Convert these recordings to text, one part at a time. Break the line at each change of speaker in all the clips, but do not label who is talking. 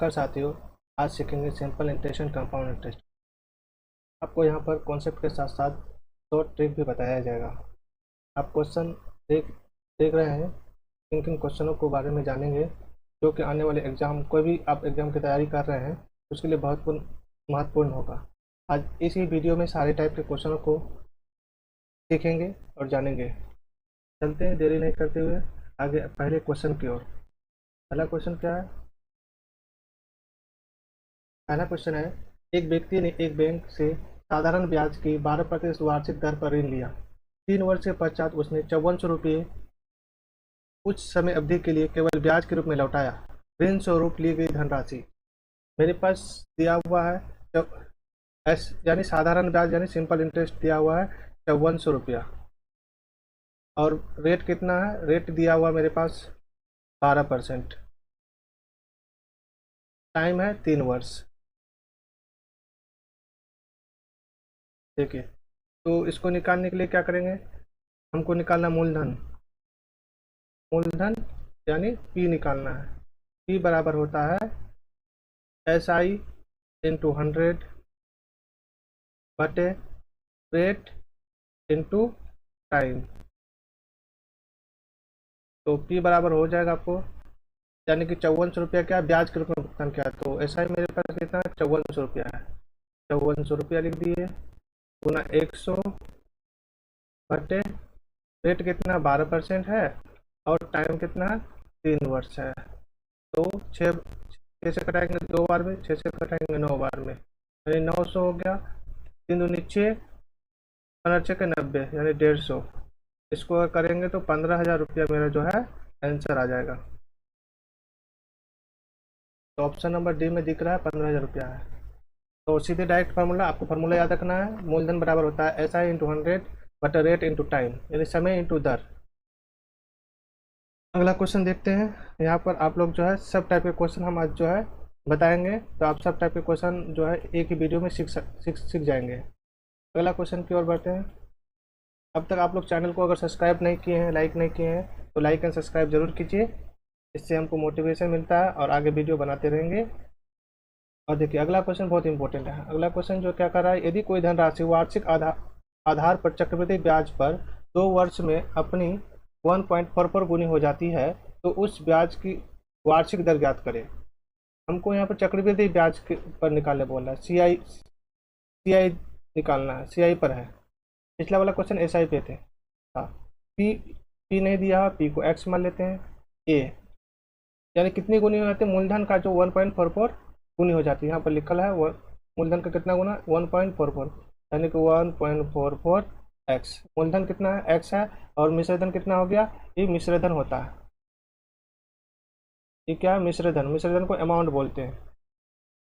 नमस्कार साथियों, आज सीखेंगे simple interest and compound interest. आपको यहाँ पर कॉन्सेप्ट के साथ साथ शॉर्ट ट्रिक भी बताया जाएगा। आप क्वेश्चन देख देख रहे हैं, किन किन क्वेश्चनों के बारे में जानेंगे जो कि आने वाले एग्जाम, कोई भी आप एग्जाम की तैयारी कर रहे हैं उसके लिए बहुत महत्वपूर्ण होगा। आज इसी वीडियो में सारे टाइप के क्वेश्चनों को सीखेंगे और जानेंगे। चलते हैं देरी नहीं करते हुए आगे पहले क्वेश्चन की ओर। पहला क्वेश्चन क्या है? पहला क्वेश्चन है, एक व्यक्ति ने एक बैंक से साधारण ब्याज की 12% वार्षिक दर पर ऋण लिया। 3 वर्ष के पश्चात उसने 5400 रुपये कुछ समय अवधि के लिए केवल ब्याज के रूप में लौटाया। ऋण स्वरूप ली गई धनराशि मेरे पास दिया हुआ है यानी साधारण ब्याज यानी सिंपल इंटरेस्ट दिया हुआ है 5400 रुपया, और रेट कितना है? रेट दिया हुआ मेरे पास 12%। टाइम है 3 वर्ष। देखिए, तो इसको निकालने के लिए क्या करेंगे? हमको निकालना मूलधन यानी P निकालना है। P बराबर होता है SI इंटू 100 बटे रेट इंटू टाइम। तो P बराबर हो जाएगा आपको, यानी कि 5400 रुपया क्या ब्याज के रूप में भुगतान किया। तो SI मेरे पास कितना है? 5400 रुपया है। 5400 रुपया लिख दिए गुना 100 बटे रेट कितना 12% है और टाइम कितना है 3 वर्ष है। तो 6 से कटाएंगे 2 बार में, 6 से कटाएंगे 9 बार में, यानी 900 हो गया। 3 दूनी 6, 15 के 90 यानी 150। इसको अगर करेंगे तो 15,000 रुपया मेरा जो है आंसर आ जाएगा। तो ऑप्शन नंबर डी में दिख रहा है 15,000 रुपया है। तो सीधे डायरेक्ट फार्मूला, आपको फार्मूला याद रखना है। मूलधन बराबर होता है SI इंटू 100 बटा रेट इंटू टाइम, यानी समय इंटू दर। अगला क्वेश्चन देखते हैं। यहाँ पर आप लोग जो है सब टाइप के क्वेश्चन हम आज जो है बताएंगे, तो आप सब टाइप के क्वेश्चन जो है एक ही वीडियो में सीख जाएंगे। अगला क्वेश्चन की ओर बढ़ते हैं। अब तक आप लोग चैनल को अगर सब्सक्राइब नहीं किए हैं, लाइक नहीं किए हैं, तो लाइक एंड सब्सक्राइब जरूर कीजिए। इससे हमको मोटिवेशन मिलता है और आगे वीडियो बनाते रहेंगे। और देखिए, अगला क्वेश्चन बहुत इंपॉर्टेंट है। अगला क्वेश्चन जो क्या कर रहा है, यदि कोई धनराशि वार्षिक आधार पर चक्रवृद्धि ब्याज पर 2 वर्ष में अपनी 1.44 गुनी हो जाती है, तो उस ब्याज की वार्षिक दर ज्ञात करें। हमको यहाँ पर चक्रवृद्धि ब्याज पर निकालने बोल रहा है। CI निकालना है, CI पर है। पिछला वाला क्वेश्चन SI पे थे। हाँ, P नहीं दिया, P को X मान लेते हैं। A यानी कितनी गुनी हो जाती है? मूलधन का जो 1.44 गुनी हो जाती है। यहाँ पर लिखल है मूलधन का कितना गुना? 1.44, यानी कि 1.44 X। मूलधन कितना है? X है। और मिश्रधन कितना हो गया? ये मिश्रधन होता है। ये क्या है? मिश्रधन को अमाउंट बोलते हैं।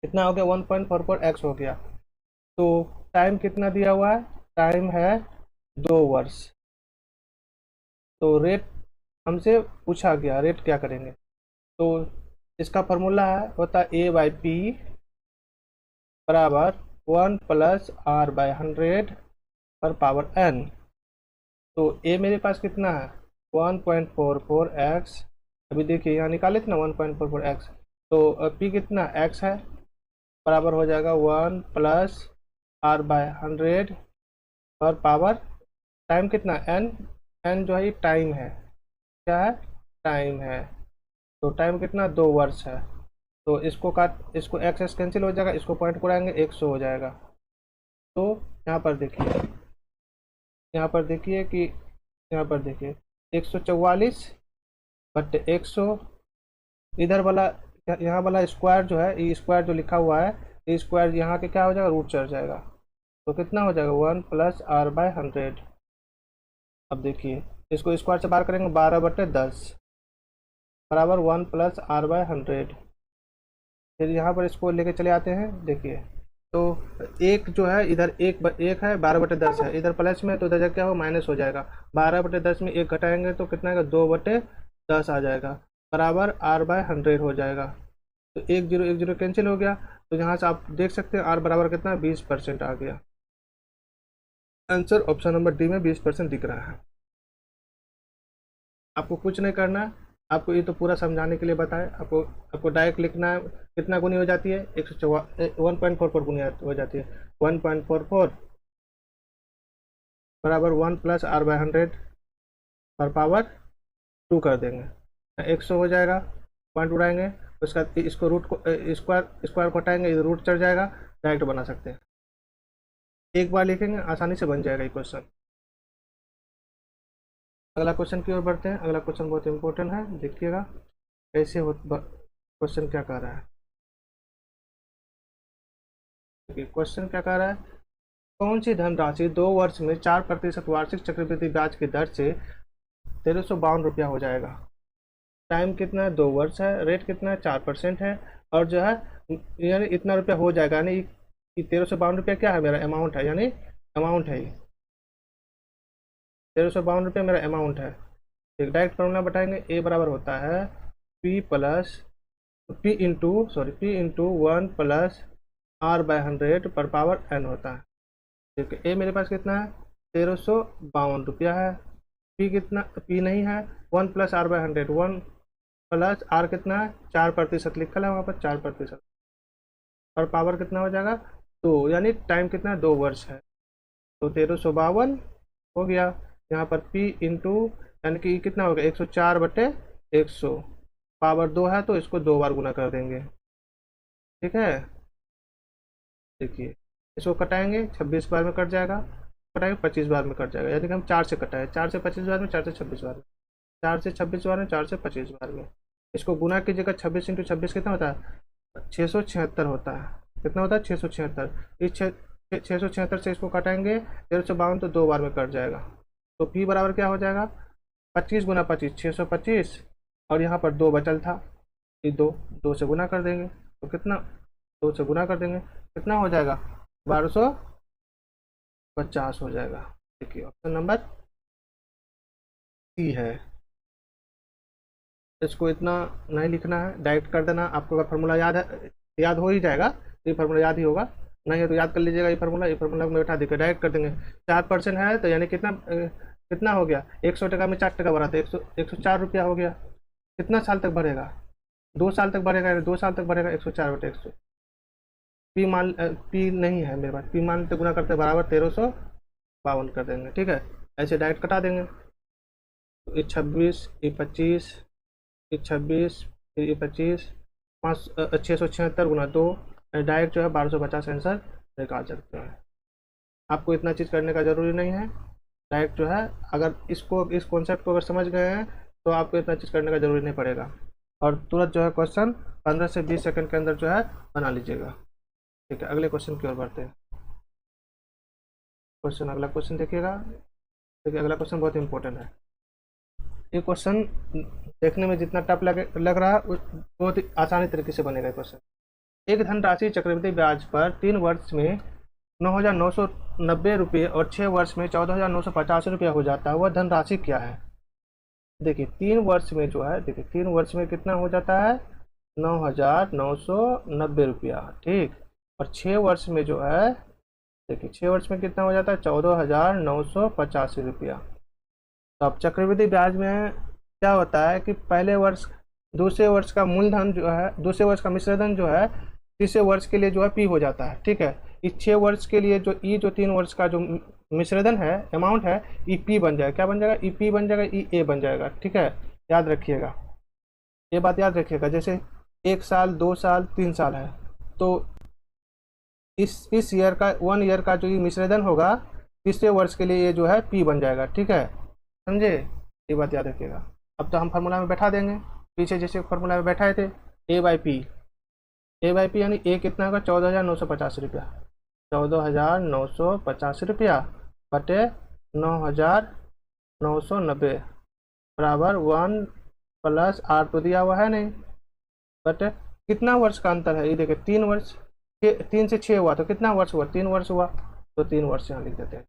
कितना हो गया? 1.44 X हो गया। तो टाइम कितना दिया हुआ है? टाइम है 2 वर्ष। तो रेट हमसे पूछा गया, रेट क्या करेंगे? तो इसका फॉर्मूला होता है A/P बराबर 1 + R/100 पर पावर n। तो A मेरे पास कितना है? 1.44 X। अभी देखिए यहाँ निकाले थे ना 1.44 X। तो P कितना X है, बराबर हो जाएगा 1 + R/100 पर पावर टाइम कितना n जो है टाइम है। क्या है? टाइम है। तो टाइम कितना? 2 वर्ष है। तो इसको एक्स कैंसिल हो जाएगा, इसको पॉइंट को आएंगे 100 हो जाएगा। तो यहाँ पर देखिए 144 बटे 100, इधर वाला यहाँ वाला स्क्वायर जो है, ये स्क्वायर जो लिखा हुआ है, ये स्क्वायर यहाँ के क्या हो जाएगा? रूट चढ़ जाएगा। तो कितना हो जाएगा? 1 + R/100। अब देखिए, इसको स्क्वायर से बाहर करेंगे 12/10 बराबर 1 + R/100। फिर यहाँ पर इसको लेके चले आते हैं। देखिए, तो एक जो है इधर एक है, 12/10 है, इधर प्लस में, तो इधर क्या हो? माइनस हो जाएगा। 12/10 में एक घटाएंगे तो कितना आएगा? 2/10 आ जाएगा, बराबर R/100 हो जाएगा। तो 1 0 1 0 कैंसिल हो गया। तो यहाँ से आप देख सकते हैं R बराबर कितना? 20% आ गया। आंसर ऑप्शन नंबर डी में 20% दिख रहा है। आपको कुछ नहीं करना, आपको ये तो पूरा समझाने के लिए बताएं। आपको डायरेक्ट लिखना है। कितना गुनी हो जाती है? 1.44 गुनी हो जाती है। 1.44 बराबर 1+r/100 पर पावर 2 कर देंगे। 100 हो जाएगा, पॉइंट उड़ाएंगे, उसका इसको रूट को स्क्वायर स्क्वायर को हटाएंगे, ये रूट चढ़ जाएगा, डायरेक्ट बना सकते हैं। एक बार लिखेंगे आसानी से बन जाएगा ये क्वेश्चन। अगला क्वेश्चन की ओर बढ़ते हैं। अगला क्वेश्चन बहुत इंपॉर्टेंट है, देखिएगा कैसे हो क्वेश्चन क्या कह रहा है। क्वेश्चन क्या कह रहा है? कौन सी धनराशि 2 वर्ष में 4% वार्षिक चक्रवृद्धि ब्याज की दर से 1352 हो जाएगा? टाइम कितना है? 2 वर्ष है। रेट कितना है? 4% है। और जो है यानी इतना रुपया हो जाएगा, यानी 1352 क्या है? मेरा अमाउंट है, यानी अमाउंट है। 1352 मेरा अमाउंट है। एक डायरेक्ट फॉर्मूला बताएंगे। ए बराबर होता है P इंटू 1+r/100 पर पावर n होता है। ठीक है, ए मेरे पास कितना है? 1352 है। पी कितना? पी नहीं है। 1+r/100, 1+r कितना है? 4% लिखा है वहाँ पर, 4%। और पावर कितना हो जाएगा? 2, यानी टाइम कितना है? 2 वर्ष है। तो 1352 हो गया। यहाँ पर P इंटू यानी कि कितना होगा? 104/100। पावर 2 है तो इसको 2 बार गुना कर देंगे। ठीक है, देखिए इसको कटाएंगे, 26 बार में कट जाएगा। कटाएंगे 25 बार में कट जाएगा, यानी कि हम 4 से कटाए, 4 से 25 बार में, 4 से 26 बार में, 4 से 26 बार में, 4 से 25 बार में। इसको गुना कीजिएगा, 26 इंटू 26 कितना होता है? 676 होता है। कितना होता है? 676। इस 676 से इसको कटाएंगे 1352, तो 2 बार में कट जाएगा। तो पी बराबर क्या हो जाएगा? 25 गुना 25, 625। और यहाँ पर 2 बचल था, ये 2 से गुना कर देंगे, तो कितना? 2 से गुना कर देंगे, कितना हो जाएगा? 1250 हो जाएगा। देखिए ऑप्शन नंबर सी है। इसको इतना नहीं लिखना है, डायरेक्ट कर देना। आपको अगर फार्मूला याद है, याद हो ही जाएगा, ये फार्मूला याद ही होगा। नहीं है तो याद कर लीजिएगा ये फार्मूला। ये फार्मूला में बैठा देकर डायरेक्ट कर देंगे। 4% है तो यानी कितना कितना हो गया? 100 टका में 4 टका बढ़ा तो 104 रुपया हो गया। कितना साल तक बढ़ेगा? 2 साल तक बढ़ेगा। 2 साल तक बढ़ेगा 104/100। पी नहीं है मेरे पास, पी मान लेते, गुना करते बराबर 1352 कर देंगे। ठीक है, ऐसे डायरेक्ट कटा देंगे। तो ये 26, ये 25, ये 26, फिर ये 25, 676 गुना 2, डायरेक्ट जो है 1250 आंसर निकाल सकते हैं। आपको इतना चीज़ करने का ज़रूरी नहीं है। डायरेक्ट जो है, अगर इस कॉन्सेप्ट को अगर समझ गए हैं तो आपको इतना चीज़ करने का ज़रूरी नहीं पड़ेगा। और तुरंत जो है क्वेश्चन 15 से 20 सेकंड के अंदर जो है बना लीजिएगा। ठीक है, अगले क्वेश्चन की ओर बढ़ते हैं। अगला क्वेश्चन देखिएगा। देखिए अगला क्वेश्चन बहुत इंपॉर्टेंट है। ये क्वेश्चन देखने में जितना टफ लग रहा है, बहुत ही आसानी तरीके से बनेगा क्वेश्चन। एक धनराशि चक्रवृद्धि ब्याज पर 3 वर्ष में 9,990 रुपये और 6 वर्ष में 14,950 रुपया हो जाता है, वह धनराशि क्या है? देखिए 3 वर्ष में जो है, देखिए 3 वर्ष में कितना हो जाता है? 9,990 रुपया। ठीक, और 6 वर्ष में जो है, देखिए 6 वर्ष में कितना हो जाता है? 14,985 रुपया। तो अब चक्रवृद्धि ब्याज में क्या होता है कि पहले वर्ष, दूसरे वर्ष का मूलधन जो है, दूसरे वर्ष का मिश्रधन जो है, तीसरे वर्ष के लिए जो है पी हो जाता है। ठीक है, इस 6 वर्ष के लिए जो 3 वर्ष का जो मिश्रधन है, अमाउंट है, ई पी बन जाएगा। क्या बन जाएगा? ई पी बन जाएगा, ई ए बन जाएगा। ठीक है, याद रखिएगा, ये बात याद रखिएगा। जैसे 1 साल, 2 साल, 3 साल है, तो इस ईयर का 1 ईयर का जो ये मिश्रधन होगा, तीसरे वर्ष के लिए ये जो है पी बन जाएगा। ठीक है, समझे? ये बात याद रखिएगा। अब तो हम फार्मूला में बैठा देंगे, पीछे जैसे फार्मूला में बैठाए थे, ए बाई पी यानी ए कितना होगा? 14,950 रुपया। 14,950 रुपया बटे 9,990 बराबर 1+r तो दिया हुआ है नहीं, बट कितना वर्ष का अंतर है? ये देखिए 3 वर्ष, 3 से 6 हुआ तो कितना वर्ष हुआ? 3 वर्ष हुआ, तो 3 वर्ष यहाँ लिख देते हैं।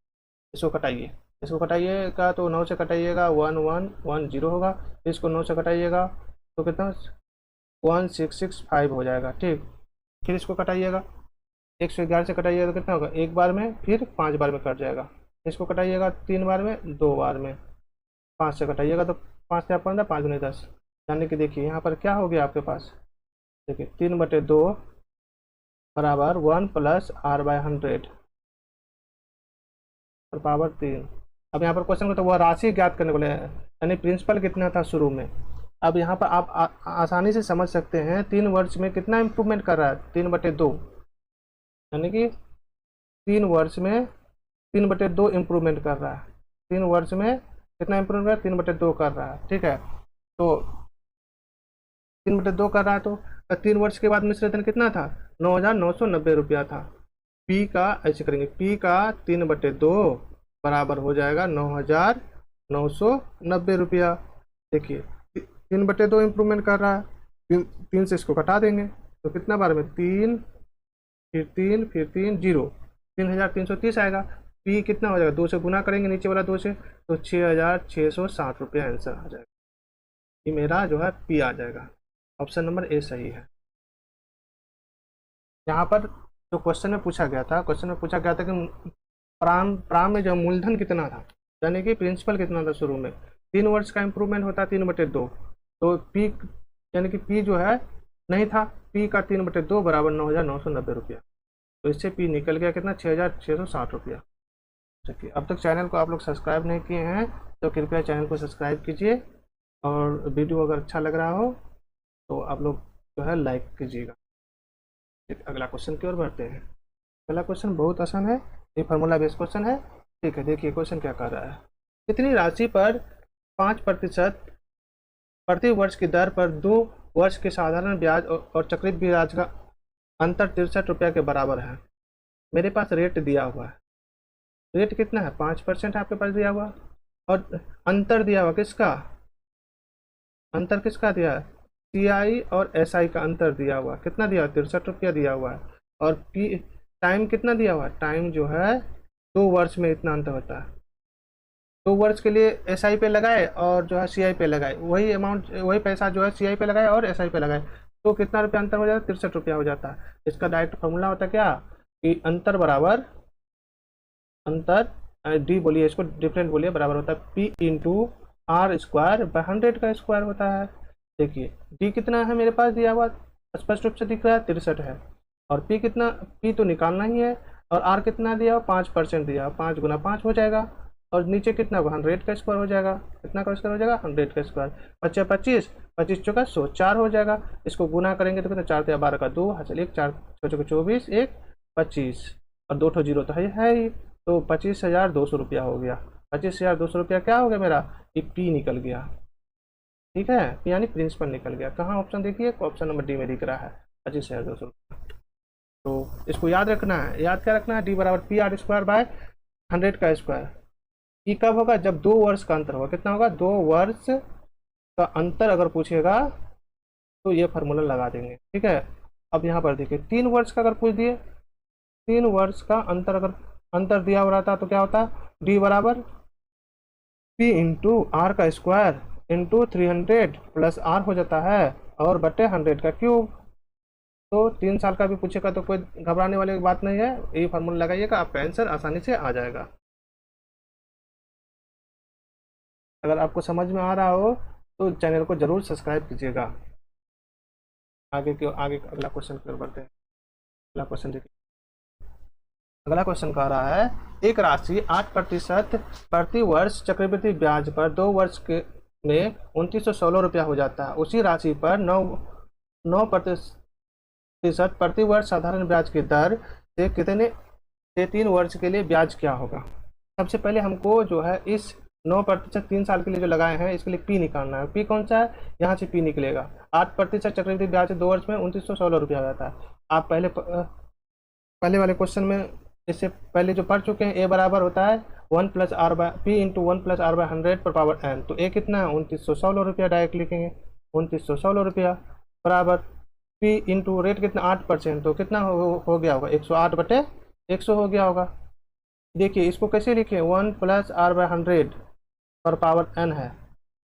इसको कटाइएगा तो 9 से कटाइएगा 1110 होगा। इसको 9 से कटाइएगा तो कितना? 1665 हो जाएगा। ठीक, फिर इसको कटाइएगा, 111 से कटाइएगा तो कितना होगा? 1 बार में, फिर 5 बार में कट जाएगा। इसको कटाइएगा 3 बार में, 2 बार में, 5 से कटाइएगा तो 5 से 15, 5 गुने 10, यानी कि देखिए यहाँ पर क्या हो गया आपके पास, देखिए 3/2 बराबर 1 प्लस r/100 और पावर 3। अब यहाँ पर क्वेश्चन को तो वह राशि ज्ञात करने को ले, यानी प्रिंसिपल कितना था शुरू में। अब यहाँ पर आप आसानी से समझ सकते हैं 3 वर्ष में कितना इम्प्रूवमेंट कर रहा है, 3/2, यानी कि 3 वर्ष में 3/2 इम्प्रूवमेंट कर रहा है। 3 वर्ष में कितना इम्प्रूवमेंट कर रहा है, 3/2 कर रहा है, ठीक है। तो 3/2 कर रहा है तो 3 वर्ष के बाद मिश्र धन कितना था, 9,990 रुपया था। पी का ऐसे करेंगे, पी का 3/2 बराबर हो जाएगा 9,990 रुपया। देखिए 3/2 इम्प्रूवमेंट कर रहा है, 3 से इसको घटा देंगे तो कितना बार में 3, फिर 3, फिर 3, 0, 3,330 आएगा। पी कितना हो जाएगा, 2 से गुना करेंगे नीचे वाला 2 से, तो 6,660 रुपया आंसर आ जाएगा। ये मेरा जो है पी आ जाएगा। ऑप्शन नंबर ए सही है। यहाँ पर जो क्वेश्चन में पूछा गया था, कि प्रारंभ में जो मूलधन कितना था, यानी कि प्रिंसिपल कितना था शुरू में, 3 वर्ष का इम्प्रूवमेंट होता है 3/2, तो पी यानी कि पी जो है नहीं था, पी का 3/2 बराबर 9,990 रुपया। तो इससे पी निकल गया कितना, 6,660 रुपया। देखिए अब तक चैनल को आप लोग सब्सक्राइब नहीं किए हैं तो कृपया चैनल को सब्सक्राइब कीजिए, और वीडियो अगर अच्छा लग रहा हो तो आप लोग जो है लाइक कीजिएगा। अगला क्वेश्चन की ओर बढ़ते हैं। अगला क्वेश्चन बहुत आसान है, ये फार्मूला बेस्ड क्वेश्चन है, ठीक है। देखिए क्वेश्चन क्या कर रहा है, कितनी राशि पर 5% प्रति वर्ष की दर पर 2 वर्ष के साधारण ब्याज और चक्रित ब्याज का अंतर 63 रुपया के बराबर है। मेरे पास रेट दिया हुआ है, रेट कितना है, 5% आपके पास दिया हुआ, और अंतर दिया हुआ किसका, अंतर किसका दिया है, CI और SI का अंतर दिया हुआ, कितना दिया, 63 रुपया दिया हुआ है। और पी टाइम कितना दिया हुआ है, टाइम जो है 2 वर्ष में इतना अंतर होता है। 2 वर्ष के लिए SI पे लगाए और जो है CI पे लगाए, वही अमाउंट, वही पैसा जो है CI पे लगाए और SI पे लगाए, तो कितना रुपया अंतर हो जाता है, 63 रुपया हो जाता है। इसका डायरेक्ट फॉर्मूला होता है क्या, कि अंतर बराबर, अंतर डी बोलिए, इसको डिफरेंट बोलिए, बराबर होता है P इंटू R²/100 का स्क्वायर होता है। देखिए डी कितना है मेरे पास दिया हुआ, स्पष्ट रूप से दिख रहा है 63 है, और पी कितना, पी तो निकालना ही है, और आर कितना दिया हुआ, 5% दिया, 5 गुना 5 हो जाएगा, और नीचे कितना होगा, 100 का स्क्वायर हो जाएगा, कितना का स्क्वायर हो जाएगा, 100 का स्क्वायर, 25 25 25 चौका 100, 4 हो जाएगा। इसको गुना करेंगे तो कितना, 4 × 12 का 2, चलिए 4 चौके 24, 1 25, और 2 जीरो तो है ही, तो 25,200 रुपया हो गया। 25,200 रुपया क्या हो गया मेरा, ये पी निकल गया, ठीक है, यानी प्रिंसिपल निकल गया। कहाँ ऑप्शन देखिए, ऑप्शन नंबर डी में दिख रहा है 25,200 रुपया। तो इसको याद रखना है, याद क्या रखना है, डी बराबर PR²/100 का स्क्वायर। ये कब होगा, जब 2 वर्ष का अंतर होगा, कितना होगा, 2 वर्ष का अंतर अगर पूछेगा तो ये फार्मूला लगा देंगे, ठीक है। अब यहाँ पर देखिए 3 वर्ष का अगर पूछ दिए, 3 वर्ष का अंतर अगर अंतर दिया हो रहा था तो क्या होता है, डी बराबर P इंटू आर का स्क्वायर इंटू 300 प्लस आर हो जाता है, और बटे 100 का क्यूब। तो 3 साल का भी पूछेगा तो कोई घबराने वाली बात नहीं है, ये फार्मूला लगाइएगा, आपका आंसर आसानी से आ जाएगा। अगर आपको समझ में आ रहा हो तो चैनल को जरूर सब्सक्राइब कीजिएगा। आगे अगला क्वेश्चन की ओर बढ़ते हैं। अगला क्वेश्चन देखिए, अगला क्वेश्चन कह रहा है, एक राशि 8% प्रति वर्ष चक्रवृद्धि ब्याज पर 2 वर्ष के में 2,916 रुपया हो जाता है। उसी राशि पर 9% प्रति वर्ष साधारण ब्याज की दर से कितने से 3 वर्ष के लिए ब्याज क्या होगा। सबसे पहले हमको जो है इस 9% 3 साल के लिए जो लगाए हैं इसके लिए पी निकालना है। पी कौन सा है, यहाँ से पी निकलेगा। 8% चक्रवृद्धि ब्याज 2 वर्ष में 2,916 रुपया हो जाता है। आप पहले वाले क्वेश्चन में इससे पहले जो पढ़ चुके हैं, ए बराबर होता है 1 + R/P इंटू 1 + R/100 पर पावर n। तो ए कितना है, 2,916 रुपया, डायरेक्ट लिखेंगे 2,916 रुपया बराबर P इंटू रेट कितना 8%, तो कितना हो गया होगा, 108/100 हो गया होगा। देखिए इसको कैसे लिखें, 1 + R/100 पर पावर n है,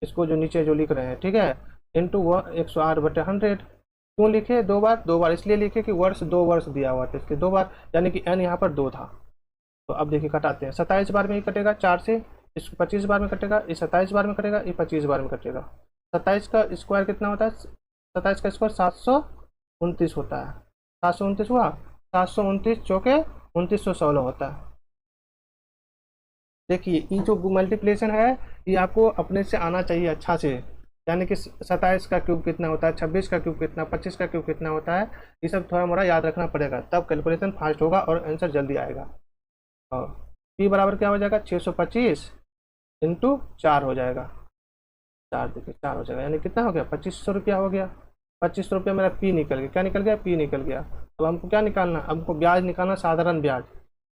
इसको जो नीचे जो लिख रहे हैं, ठीक है, इंटू 108/100। क्यों लिखे 2 बार, 2 बार इसलिए लिखे कि वर्ष 2 वर्ष दिया हुआ था, इसके 2 बार, यानी कि n यहाँ पर 2 था। तो अब देखिए कटाते हैं, 27 बार में ही कटेगा 4 से, इसको 25 बार में कटेगा, ये 27 बार में कटेगा, ये 25 बार में कटेगा। 27 का स्क्वायर कितना होता है? 27 का स्क्वायर 729 होता है। 729 हुआ, 729 चौके 2916 होता है। देखिए ये जो मल्टीप्लिकेशन है ये आपको अपने से आना चाहिए अच्छा से, यानी कि 27 का क्यूब कितना होता है, 26 का क्यूब कितना, 25 का क्यूब कितना होता है, ये सब थोड़ा मोड़ा याद रखना पड़ेगा, तब कैलकुलेशन फास्ट होगा और आंसर जल्दी आएगा। और पी बराबर क्या हो जाएगा? 625 इंटू 4 हो जाएगा। 4 देखिए 4 हो जाएगा, यानी कितना हो गया? 2500 रुपया हो गया। 2500 रुपया मेरा पी निकल गया। क्या निकल गया? पी निकल गया। अब हमको क्या निकालना? हमको ब्याज निकालना, साधारण ब्याज,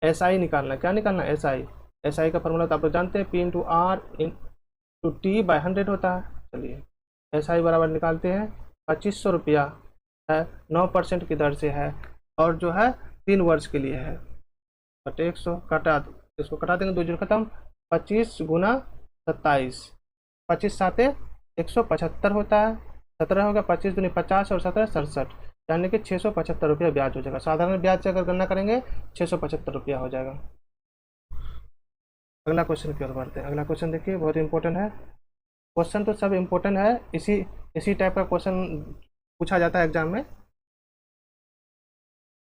एस आई निकालना। क्या निकालना? S I. एस आई का फॉर्मूला तो आप लोग जानते हैं, P into R into T by 100 होता है। चलिए एस आई बराबर निकालते हैं। 2500 रुपया है, 9% की दर से है, और जो है 3 वर्ष के लिए है, बटे 100 काटा, इसको कटा देंगे, 2 जीरो खत्म। 25 गुना 27, 25 साते 175 होता है, 17 होगा, 25 दूनी 50 और 17 67, यानी कि 675 रुपया ब्याज हो जाएगा। साधारण ब्याज से अगर गणना करेंगे 675 रुपया हो जाएगा। अगला क्वेश्चन की ओर बढ़ते हैं। अगला क्वेश्चन देखिए, बहुत इंपॉर्टेंट है। क्वेश्चन तो सब इंपॉर्टेंट है, इसी टाइप का क्वेश्चन पूछा जाता है एग्जाम में।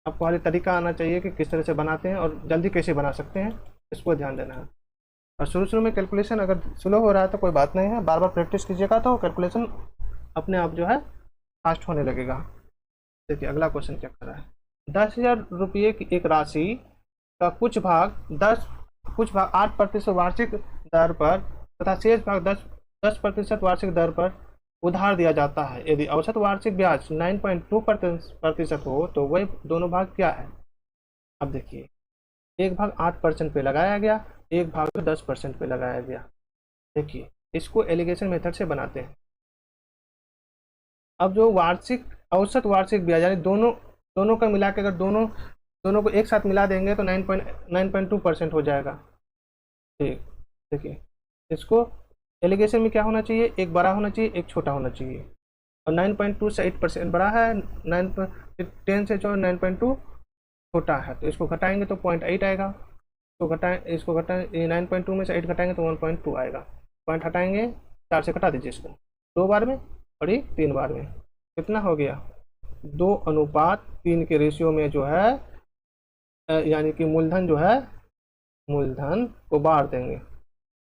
आपको हर तरीका आना चाहिए कि किस तरह से बनाते हैं और जल्दी कैसे बना सकते हैं, इसको ध्यान देना है। और शुरू में कैलकुलेशन अगर स्लो हो रहा है तो कोई बात नहीं है, बार बार प्रैक्टिस कीजिएगा तो कैलकुलेशन अपने आप जो है फास्ट होने लगेगा। देखिए अगला क्वेश्चन क्या कर रहा है। 10,000 रुपये की एक राशि का कुछ भाग 8% वार्षिक दर पर तथा शेष भाग 10% वार्षिक दर पर उधार दिया जाता है। यदि औसत वार्षिक ब्याज 9.2% हो तो वह दोनों भाग क्या है? अब देखिए, एक भाग 8% पे लगाया गया, एक भाग 10% पे लगाया गया। देखिए इसको एलिगेशन मेथड से बनाते हैं। अब जो औसत वार्षिक ब्याज, यानी दोनों का मिला के अगर दोनों को एक साथ मिला देंगे तो 9.2% हो जाएगा। ठीक, देखिए इसको एलिगेशन में क्या होना चाहिए? एक बड़ा होना चाहिए, एक छोटा होना चाहिए, और 9.2 से 8% बड़ा है, 10 से जो 9.2 छोटा है, तो इसको घटाएंगे तो 0.8 आएगा। तो इसको घटाएं, 9.2 में से 8 घटाएंगे तो 1.2 आएगा। पॉइंट हटाएंगे, 4 से घटा दीजिए इसको, 2 बार में और ये 3 बार में, कितना हो गया? 2:3 के रेशियो में जो है, यानी कि मूलधन जो है, मूलधन को बांट देंगे।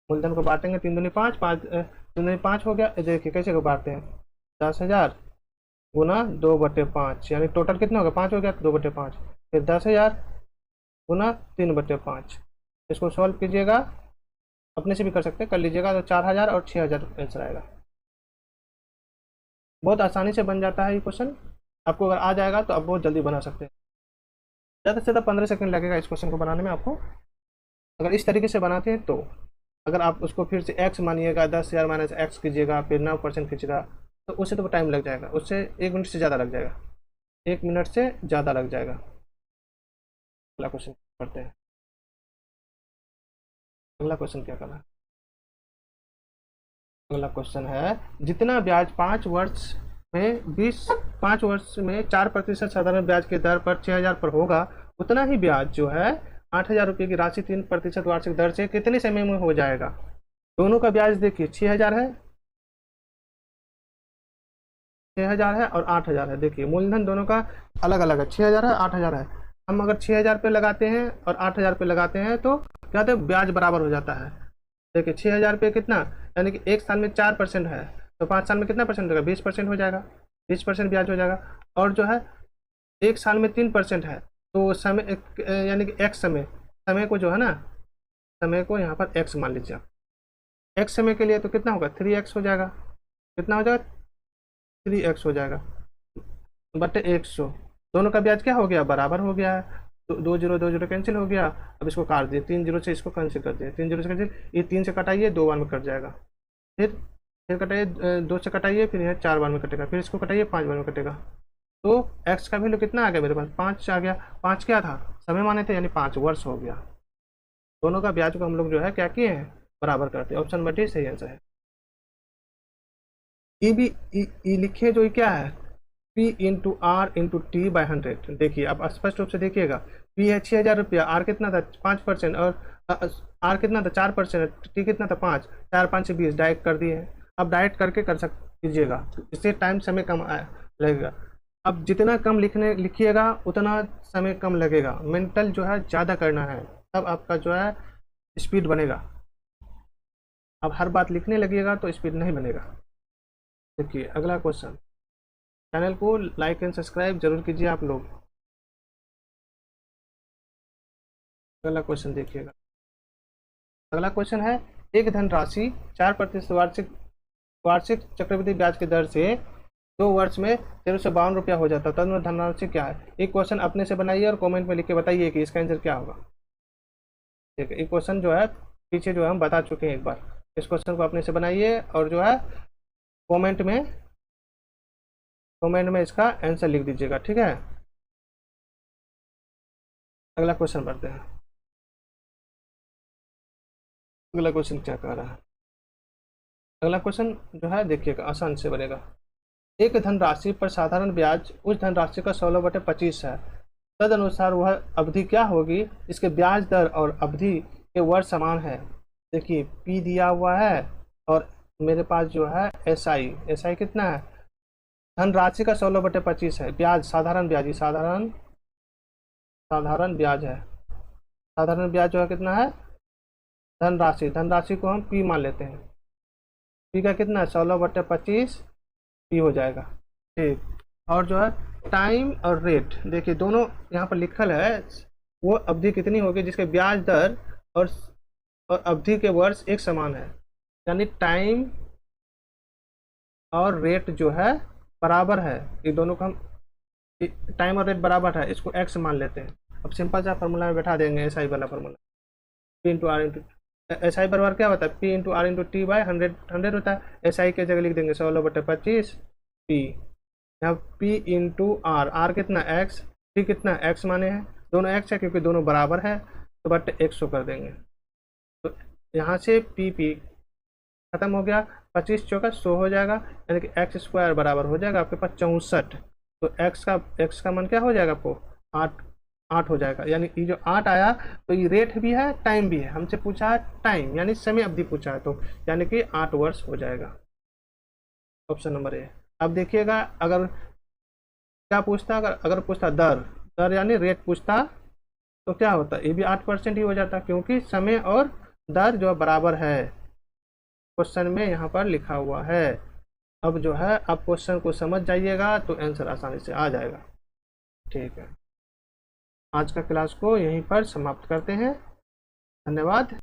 मूलधन को बांटेंगे 3 दूनी 5, 3 दूनी 5 हो गया। देखिए कैसे को बांटते हैं, 10,000 गुना 2/5, यानी टोटल कितना होगा? 5 हो गया, 2/5, फिर 10,000 गुना 3/5। इसको सॉल्व कीजिएगा, अपने से भी कर सकते हैं, कर लीजिएगा, तो 4,000 और 6,000 आंसर आएगा। बहुत आसानी से बन जाता है ये क्वेश्चन। आपको अगर आ जाएगा तो आप बहुत जल्दी बना सकते हैं। ज़्यादा से ज़्यादा 15 सेकंड लगेगा इस क्वेश्चन को बनाने में आपको, अगर इस तरीके से बनाते हैं तो। अगर आप उसको फिर से x मानिएगा, 10,000 माइनस x कीजिएगा, फिर 9% खींचेगा, तो उससे तो टाइम लग जाएगा, उससे 1 मिनट से ज़्यादा लग जाएगा, 1 मिनट से ज़्यादा लग जाएगा। अगला क्वेश्चन करते हैं। अगला क्वेश्चन क्या करना है? अगला क्वेश्चन है, जितना ब्याज 5 वर्ष में 4% साधारण ब्याज के दर पर 6,000 पर होगा, उतना ही ब्याज जो है 8,000 रुपये की राशि 3% वार्षिक दर से कितने समय में हो जाएगा? दोनों का ब्याज देखिए 6,000 है, 6,000 है और 8,000 है। देखिए मूलधन दोनों का अलग अलग है, 6,000 है, 8,000 है। हम अगर 6,000 पे लगाते हैं और 8,000 पे लगाते हैं तो क्या होता है? ब्याज बराबर हो जाता है। देखिए 6,000 पे कितना, यानी कि 1 साल में 4% है, तो 5 साल में कितना परसेंट होगा? 20% हो जाएगा, 20% ब्याज हो जाएगा। और जो है 1 साल में 3% है, तो समय यानी कि x समय को जो है ना, समय को यहाँ पर x मान लीजिए। x समय के लिए तो कितना होगा? 3x हो जाएगा। कितना हो जाएगा? 3x हो जाएगा बटे 100। दोनों का ब्याज क्या हो गया? बराबर हो गया है। तो 2 जीरो कैंसिल हो गया। अब इसको काट दिए, 3 जीरो से इसको कैंसिल कर दिए, 3 जीरो से कैंसिल, ये 3 से कटाइए, 2 बार में कट जाएगा। फिर कटाइए, 2 से कटाइए, फिर यह 4 बार में कटेगा, फिर इसको कटाइए, 5 बार में कटेगा। तो x का वैल्यू कितना आ गया मेरे पास? 5 आ गया। 5 क्या था? समय माने थे, यानी 5 वर्ष हो गया। दोनों का ब्याज को हम लोग जो है क्या किए हैं? बराबर करते हैं। ऑप्शन बटे सही आंसर है। ये भी लिखिए, जो क्या है, P into R into T by 100। देखिए आप स्पष्ट रूप से देखिएगा, P है 6,000 रुपया, आर कितना था? 5%, और आर कितना था? 4%, टी कितना था? 5, 4 5 से 20, डायरेक्ट कर दिए हैं। अब डायरेक्ट करके कर कीजिएगा, इससे टाइम समय कम लगेगा। अब जितना कम लिखिएगा उतना समय कम लगेगा। मेंटल जो है ज़्यादा करना है, तब आपका जो है स्पीड बनेगा। अब हर बात लिखने लगिएगा तो स्पीड नहीं बनेगा। देखिए अगला क्वेश्चन, चैनल को लाइक एंड सब्सक्राइब जरूर कीजिए आप लोग। अगला क्वेश्चन देखिएगा। अगला क्वेश्चन है, एक धनराशि 4% वार्षिक चक्रवृद्धि ब्याज की दर से 2 वर्ष में 1352 रुपया हो जाता है, तब धनराशि क्या है? एक क्वेश्चन अपने से बनाइए और कमेंट में लिख के बताइए कि इसका आंसर क्या होगा। ठीक है, एक क्वेश्चन जो है पीछे जो है हम बता चुके हैं एक बार। इस क्वेश्चन को अपने से बनाइए और जो है कमेंट में इसका आंसर लिख दीजिएगा। ठीक है, अगला क्वेश्चन पढ़ते हैं। अगला क्वेश्चन क्या कह रहा है? अगला क्वेश्चन जो है देखिएगा, आसान से बनेगा। एक धनराशि पर साधारण ब्याज उस धनराशि का 16/25 है, तदनुसार वह अवधि क्या होगी? इसके ब्याज दर और अवधि के वर्ष समान है। देखिए पी दिया हुआ है और मेरे पास जो है एसआई कितना है? धनराशि का 16/25 है, ब्याज साधारण ब्याज, साधारण ब्याज है। साधारण ब्याज जो है कितना है? धनराशि को हम पी मान लेते हैं। पी का कितना है? 16/25 पी हो जाएगा। ठीक, और जो है टाइम और रेट, देखिए दोनों यहाँ पर लिखल है। वो अवधि कितनी होगी जिसके ब्याज दर और अवधि के वर्ष एक समान है, यानी टाइम और रेट जो है बराबर है। ये दोनों का हम टाइम और रेट बराबर है, इसको एक्स मान लेते हैं। अब सिंपल सा फॉर्मूला में बैठा देंगे, एसआई वाला फॉर्मूला। P into R into SI बराबर क्या होता है? P into R into T by 100 होता है। एसआई के जगह लिख देंगे 16/25 पी। यहाँ पी इंटू आर कितना? एक्स। टी कितना? एक्स माने हैं, दोनों एक्स है क्योंकि दोनों बराबर है, तो बट 100 कर देंगे। तो यहाँ से पी खत्म हो गया, 25 चौका 100 हो जाएगा, यानी कि एक्स स्क्वायर बराबर हो जाएगा आपके पास 64। तो एक्स का मान क्या हो जाएगा आपको? 8 हो जाएगा। यानी ये जो 8 आया तो ये रेट भी है टाइम भी है। हमसे पूछा है टाइम यानी समय अवधि पूछा है, तो यानी कि 8 वर्ष हो जाएगा। Option number A. अब देखिएगा अगर क्या पूछता, अगर पूछता दर यानी रेट पूछता तो क्या होता? ये भी 8% ही हो जाता, क्योंकि समय और दर जो बराबर है, क्वेश्चन में यहाँ पर लिखा हुआ है। अब जो है आप क्वेश्चन को समझ जाइएगा तो आंसर आसानी से आ जाएगा। ठीक है, आज का क्लास को यहीं पर समाप्त करते हैं। धन्यवाद।